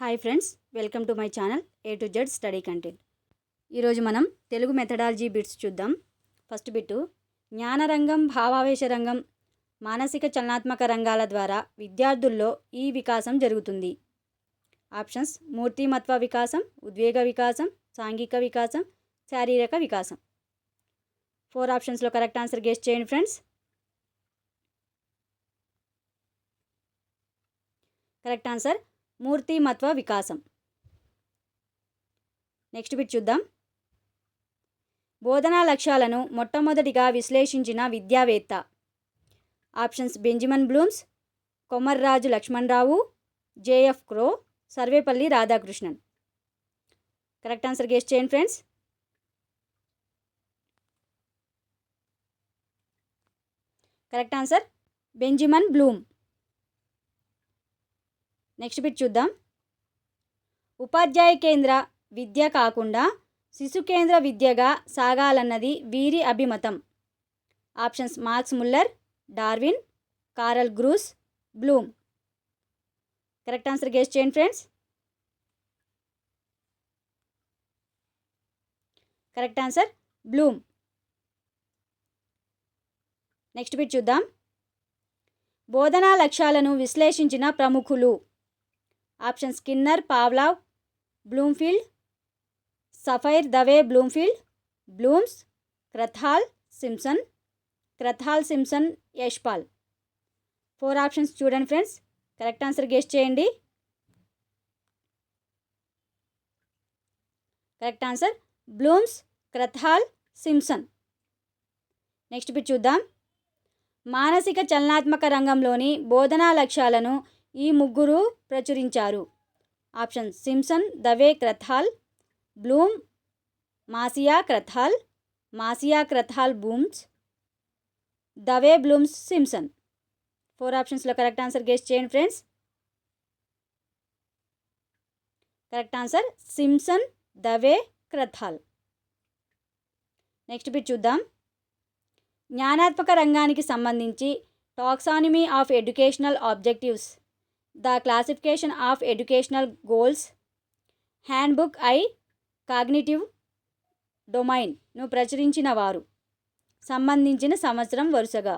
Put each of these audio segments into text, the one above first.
Hi friends, welcome to my channel A to Z study content. ఈరోజు మనం Telugu methodology bits చూద్దాం. First bit, జ్ఞానరంగం, భావావేశ రంగం, మానసిక చలనాత్మక రంగాల ద్వారా విద్యార్థుల్లో ఈ వికాసం జరుగుతుంది. ఆప్షన్స్: మూర్తిమత్వ వికాసం, ఉద్వేగ వికాసం, సాంఘిక వికాసం, శారీరక వికాసం. 4 ఆప్షన్స్లో కరెక్ట్ ఆన్సర్ గెస్ చేయండి ఫ్రెండ్స్. కరెక్ట్ ఆన్సర్ మూర్తిమత్వ వికాసం. నెక్స్ట్ బిట్ చూద్దాం. బోధనా లక్ష్యాలను మొట్టమొదటిగా విశ్లేషించిన విద్యావేత్త. Options: Benjamin Blooms, Komarraju Lakshmanarao, J F Crow, Sarvepalli Radhakrishnan. Correct answer guess చేయండి friends. Correct answer Benjamin Bloom. Next bit చూద్దాం. ఉపాధ్యాయ కేంద్ర విద్య కాకుండా శిశు కేంద్ర విద్యగా సాగాలన్నది వీరి అభిమతం. Options: Marx Muller, Darwin, Karl Groos, Bloom. Correct answer guess చేయండి friends. Correct answer Bloom. Next bit చూద్దాం. బోధనా లక్ష్యాలను విశ్లేషించిన ప్రముఖులు. Option: Skinner, Pavlov, Bloomfield, Sapir Dave Bloomfield, Blooms, Krathwohl, Simpson. Krathwohl, Simpson, Yashpal. 4 options చూడండి ఫ్రెండ్స్. కరెక్ట్ ఆన్సర్ గెస్ చేయండి. Correct answer Blooms, Krathwohl, Simpson. Next bit చూద్దాం. మానసిక చలనాత్మక రంగంలోని బోధనా లక్ష్యాలను ఈ ముగ్గురు ప్రచురించారు. Option: Simpson, Dave, Krathwohl, Bloom, మాసియా, క్రథాల్, Masia, Krathwohl, Blooms, Dave, Blooms, Simpson. 4 ఆప్షన్స్లో కరెక్ట్ ఆన్సర్ గెస్ చేయండి friends. Correct answer Simpson, Dave, Krathwohl. Next bit చూద్దాం. జ్ఞానాత్మక రంగానికి సంబంధించి taxonomy of educational objectives, the classification of educational goals, handbook I cognitive డొమైన్ను ప్రచురించిన వారు. సంబంధించిన సంవత్సరం వరుసగా.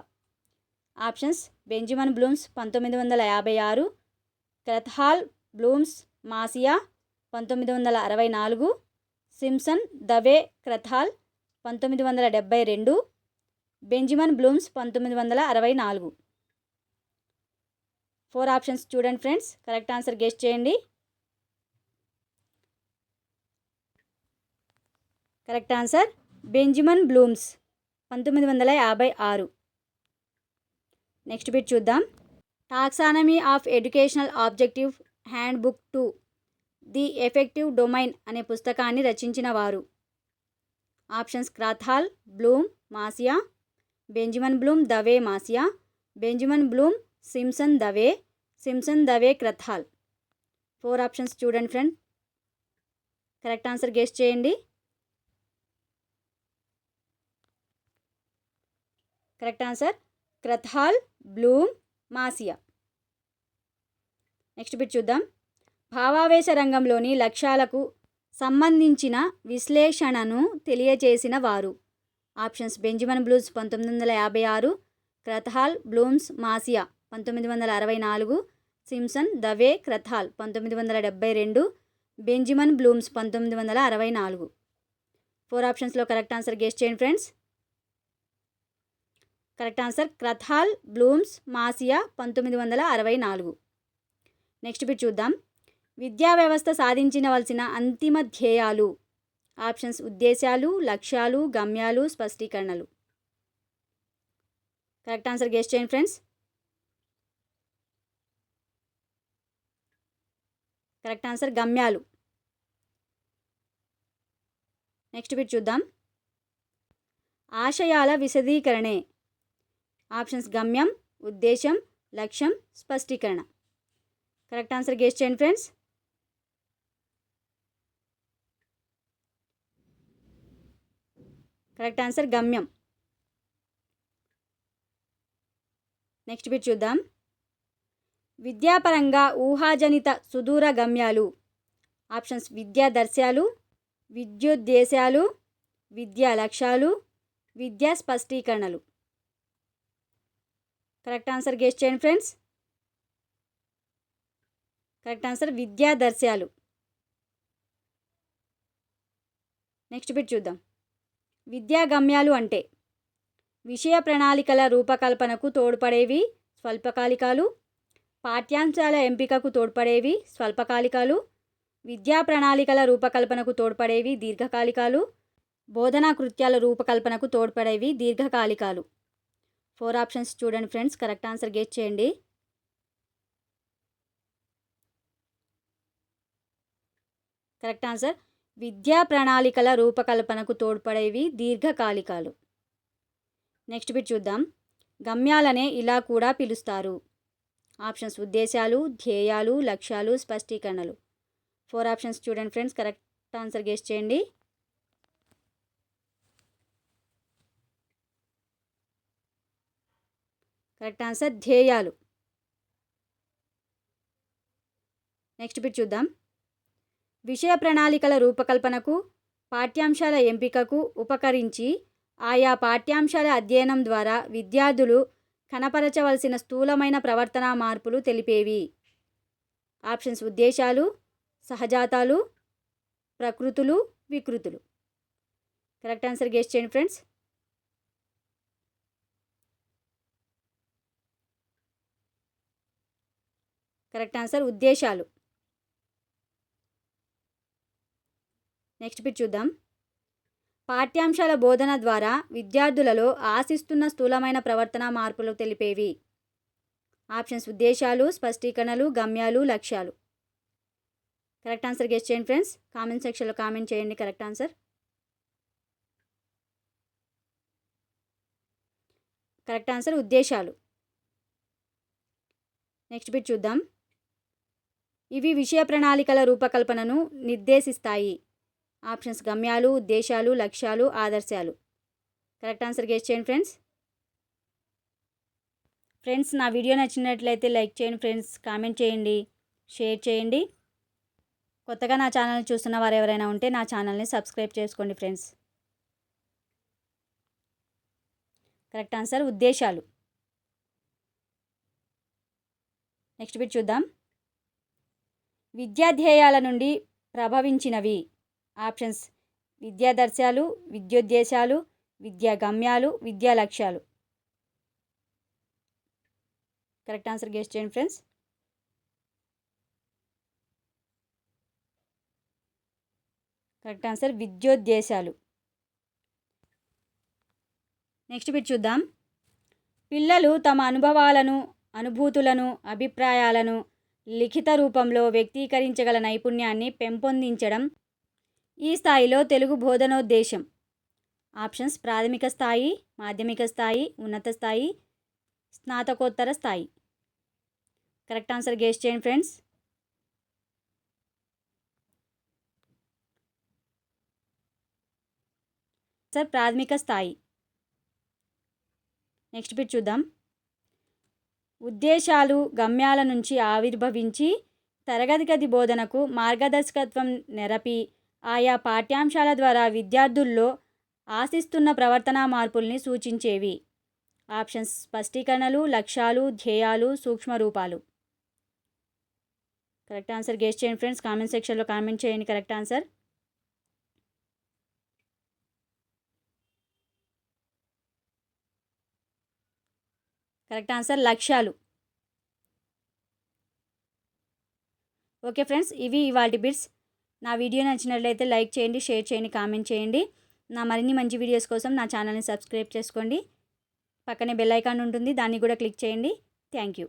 Options: Benjamin Blooms 1956, Krathwohl, Blooms, Masia 1964, Simpson, Dave, Krathwohl 1972, Benjamin Blooms 1964. 4 options చూడండి ఫ్రెండ్స్. కరెక్ట్ ఆన్సర్ గెస్ చేయండి. Correct answer Benjamin Blooms 1956. Next bit చూద్దాం. Taxonomy of educational objective handbook 2, the affective domain అనే పుస్తకాన్ని రచించిన వారు. Options: Krathwohl, Bloom, Masia, Benjamin Bloom, Dave, Masia, Benjamin Bloom, Simpson, Dave, Simpson, Dave, Krathwohl. 4 options చూడండి friend. Correct answer guess చేయండి. Correct answer Krathwohl, Bloom, Masia. Next bit చూద్దాం. భావావేశ రంగంలోని లక్ష్యాలకు సంబంధించిన విశ్లేషణను తెలియజేసిన వారు. Options: Benjamin Blooms 1956, Krathwohl, Blooms, Masia 1964, Simpson, Dave, Krathwohl 1972, Benjamin Blooms 1964. 4 ఆప్షన్స్లో కరెక్ట్ ఆన్సర్ గెస్ చేయండి friends. Correct answer Krathwohl, Blooms, Masia 1964. Next bit చూద్దాం. విద్యా వ్యవస్థ సాధించవలసిన అంతిమ ధ్యేయాలు. ఆప్షన్స్: ఉద్దేశాలు, లక్ష్యాలు, గమ్యాలు, స్పష్టీకరణలు. కరెక్ట్ ఆన్సర్ గెస్ చేయండి ఫ్రెండ్స్. కరెక్ట్ ఆన్సర్ గమ్యాలు. నెక్స్ట్ బిట్ చూద్దాం. ఆశయాల విశదీకరణే. ఆప్షన్స్: గమ్యం, ఉద్దేశం, లక్ష్యం, స్పష్టీకరణ. కరెక్ట్ ఆన్సర్ గెస్ చేయండి ఫ్రెండ్స్. కరెక్ట్ ఆన్సర్ గమ్యం. నెక్స్ట్ బిట్ చూద్దాం. విద్యాపరంగా ఊహాజనిత సుదూర గమ్యాలు. ఆప్షన్స్ విద్యా దర్శ్యాలు, విద్యోద్దేశాలు, విద్యా లక్ష్యాలు, విద్యా స్పష్టీకరణలు. కరెక్ట్ ఆన్సర్ గెస్ చేయండి ఫ్రెండ్స్. కరెక్ట్ ఆన్సర్ విద్యా దర్శ్యాలు. నెక్స్ట్ బిట్ చూద్దాం. విద్యా గమ్యాలు అంటే విషయ ప్రణాళికల రూపకల్పనకు తోడ్పడేవి స్వల్పకాలికాలు, పాఠ్యాంశాల ఎంపికకు తోడ్పడేవి స్వల్పకాలికాలు, విద్యా ప్రణాళికల రూపకల్పనకు తోడ్పడేవి దీర్ఘకాలికాలు, బోధనా కృత్యాల రూపకల్పనకు తోడ్పడేవి దీర్ఘకాలికాలు. 4 ఆప్షన్స్ చూడండి ఫ్రెండ్స్. కరెక్ట్ ఆన్సర్ గెస్ చేయండి. కరెక్ట్ ఆన్సర్ విద్యా ప్రణాళికల రూపకల్పనకు తోడ్పడేవి దీర్ఘకాలికాలు. నెక్స్ట్ బిట్ చూద్దాం. గమ్యాలనే ఇలా కూడా పిలుస్తారు. ఆప్షన్స్ ఉద్దేశాలు, ధ్యేయాలు, లక్ష్యాలు, స్పష్టీకరణలు. 4 ఆప్షన్స్ చూడండి ఫ్రెండ్స్. కరెక్ట్ ఆన్సర్ గెస్ చేయండి. కరెక్ట్ ఆన్సర్ ధ్యేయాలు. నెక్స్ట్ బిట్ చూద్దాం. విషయ ప్రణాళికల రూపకల్పనకు, పాఠ్యాంశాల ఎంపికకు ఉపకరించి ఆయా పాఠ్యాంశాల అధ్యయనం ద్వారా విద్యార్థులు కనపరచవలసిన స్థూలమైన ప్రవర్తనా మార్పులు తెలిపేవి. ఆప్షన్స్ ఉద్దేశాలు, సహజాతాలు, ప్రకృతులు, వికృతులు. కరెక్ట్ ఆన్సర్ గెస్ చేయండి ఫ్రెండ్స్. కరెక్ట్ ఆన్సర్ ఉద్దేశాలు. నెక్స్ట్ బిట్ చూద్దాం. పాఠ్యాంశాల బోధన ద్వారా విద్యార్థులలో ఆశిస్తున్న స్థూలమైన ప్రవర్తన మార్పులు తెలిపేవి. ఆప్షన్స్ ఉద్దేశాలు, స్పష్టీకరణలు, గమ్యాలు, లక్ష్యాలు. కరెక్ట్ ఆన్సర్ గెస్ చేయండి ఫ్రెండ్స్. కామెంట్ సెక్షన్లో కామెంట్ చేయండి కరెక్ట్ ఆన్సర్. కరెక్ట్ ఆన్సర్ ఉద్దేశాలు. నెక్స్ట్ బిట్ చూద్దాం. ఇవి విషయ ప్రణాళికల రూపకల్పనను నిర్దేశిస్తాయి. ఆప్షన్స్ గమ్యాలు, ఉద్దేశాలు, లక్ష్యాలు, ఆదర్శాలు. కరెక్ట్ ఆన్సర్ గెస్ చేయండి ఫ్రెండ్స్. ఫ్రెండ్స్ నా వీడియో నచ్చినట్లయితే లైక్ చేయండి ఫ్రెండ్స్, కామెంట్ చేయండి, షేర్ చేయండి. కొత్తగా నా ఛానల్ చూస్తున్న వారు ఎవరైనా ఉంటే నా ఛానల్ని సబ్స్క్రైబ్ చేసుకోండి ఫ్రెండ్స్. కరెక్ట్ ఆన్సర్ ఉద్దేశాలు. నెక్స్ట్ బిట్ చూద్దాం. విద్యాధ్యేయాల నుండి ప్రభవించినవి. ఆప్షన్స్ విద్యా దర్శ్యాలు, విద్యోద్దేశాలు, విద్యా గమ్యాలు, విద్యా లక్ష్యాలు. కరెక్ట్ ఆన్సర్ గెస్ చేయండి ఫ్రెండ్స్. కరెక్ట్ ఆన్సర్ విద్యోద్దేశాలు. నెక్స్ట్ బిట్ చూద్దాం. పిల్లలు తమ అనుభవాలను, అనుభూతులను, అభిప్రాయాలను లిఖిత రూపంలో వ్యక్తీకరించగల నైపుణ్యాన్ని పెంపొందించడం ఈ స్థాయిలో తెలుగు బోధనోద్దేశం. ఆప్షన్స్ ప్రాథమిక స్థాయి, మాధ్యమిక స్థాయి, ఉన్నత స్థాయి, స్నాతకోత్తర స్థాయి. కరెక్ట్ ఆన్సర్ గెస్ చేయండి ఫ్రెండ్స్. సార్ ప్రాథమిక స్థాయి. నెక్స్ట్ బిట్ చూద్దాం. ఉద్దేశాలు గమ్యాల నుంచి ఆవిర్భవించి తరగతి గది బోధనకు మార్గదర్శకత్వం నెరపి ఆయా పాఠ్యాంశాల ద్వారా విద్యార్థుల్లో ఆశిస్తున్న ప్రవర్తనా మార్పుల్ని సూచించేవి. ఆప్షన్స్ స్పష్టీకరణలు, లక్ష్యాలు, ధ్యేయాలు, సూక్ష్మ రూపాలు. కరెక్ట్ ఆన్సర్ గెస్ చేయండి ఫ్రెండ్స్. కామెంట్ సెక్షన్లో కామెంట్ చేయండి కరెక్ట్ ఆన్సర్. కరెక్ట్ ఆన్సర్ లక్ష్యాలు. ఓకే ఫ్రెండ్స్, ఇవి ఇవాల్టి బిట్స్. నా వీడియో నచ్చినట్లయితే లైక్ చేయండి, షేర్ చేయండి, కామెంట్ చేయండి. నా మరిన్ని మంచి వీడియోస్ కోసం నా ఛానల్ని సబ్స్క్రైబ్ చేసుకోండి. పక్కనే బెల్ ఐకాన్ ఉంటుంది, దాన్ని కూడా క్లిక్ చేయండి. Thank you.